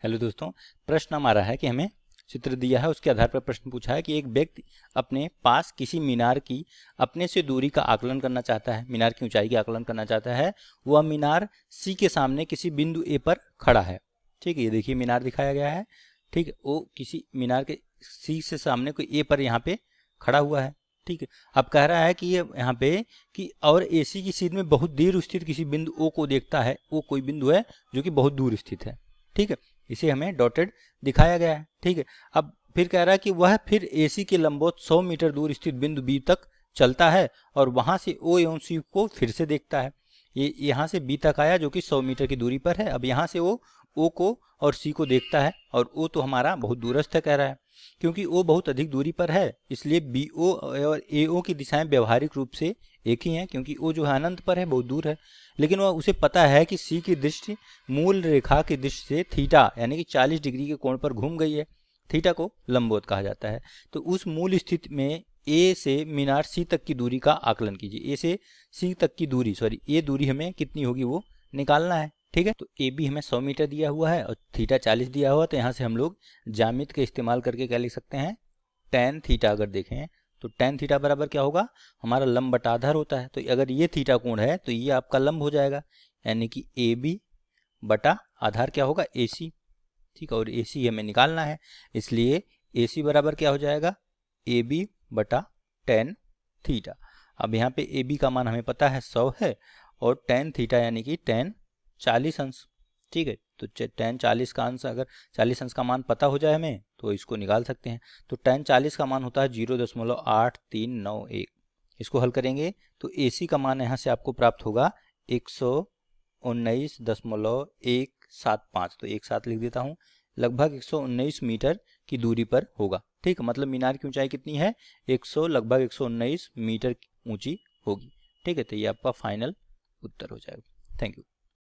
Hello दोस्तों, प्रश्न हमारा है कि हमें चित्र दिया है, उसके आधार पर प्रश्न पूछा है कि एक व्यक्ति अपने पास किसी मीनार की अपने से दूरी का आकलन करना चाहता है, मीनार की ऊंचाई की आकलन करना चाहता है। वह मीनार सी के सामने किसी बिंदु ए पर खड़ा है। ठीक है, ये देखिए मीनार दिखाया गया है। ठीक है, वो किसी मीनार के सी से सामने कोई ए पर यहाँ पे खड़ा हुआ है। ठीक है, अब कह रहा है कि ये यहाँ पे कि और ए सी की सीध में बहुत दूर स्थित किसी बिंदु ओ को देखता है। वो कोई बिंदु है जो कि बहुत दूर स्थित है। ठीक है, इसे हमें डॉटेड दिखाया गया है। ठीक है, अब फिर कह रहा है कि वह फिर एसी के लंबवत 100 मीटर दूर स्थित बिंदु बी तक चलता है और वहां से ओ एवं सी को फिर से देखता है। ये यहाँ से बी तक आया जो कि 100 मीटर की दूरी पर है। अब यहाँ से वो ओ को और सी को देखता है और ओ तो हमारा बहुत दूरस्थ है कह रहा है। क्योंकि ओ बहुत अधिक दूरी पर है इसलिए बी ओ और ए ओ की दिशाएं व्यवहारिक रूप से एक ही हैं, क्योंकि ओ जो है अनंत पर है, बहुत दूर है। लेकिन वह उसे पता है कि सी की दृष्टि मूल रेखा की दृष्टि से थीटा यानी कि 40 डिग्री के कोण पर घूम गई है। थीटा को लंबवत कहा जाता है। तो उस मूल स्थिति में ए से मीनार सी तक की दूरी का आकलन कीजिए। ए से सी तक की दूरी ये दूरी हमें कितनी होगी वो निकालना है। ठीक है, तो ए बी हमें 100 मीटर दिया हुआ है और थीटा 40 दिया हुआ है। तो यहाँ से हम लोग ज्यामिति का इस्तेमाल करके क्या लिख सकते हैं, टेन थीटा अगर देखें तो टेन थीटा बराबर क्या होगा, हमारा लंब बटा आधार होता है। तो अगर ये थीटा कोण है तो ये आपका लंब हो जाएगा, यानी कि ए बी बटा आधार क्या होगा, ए सी। ठीक है, और ए सी हमें निकालना है, इसलिए ए सी बराबर क्या हो जाएगा, ए बी बटा टेन थीटा। अब यहाँ पे ए बी का मान हमें पता है 100 है और टेन थीटा यानी कि टेन 40 अंश। ठीक है, तो टेन 40 का अंश, अगर 40 अंश का मान पता हो जाए हमें तो इसको निकाल सकते हैं। तो टेन 40 का मान होता है 0.8391। इसको हल करेंगे तो ए सी का मान यहाँ से आपको प्राप्त होगा 119.175। तो एक साथ लिख देता हूँ, लगभग 119 मीटर की दूरी पर होगा। ठीक है, मतलब मीनार की ऊंचाई कितनी है, लगभग 119 मीटर ऊंची होगी। ठीक है, तो ये आपका फाइनल उत्तर हो जाएगा। Thank you.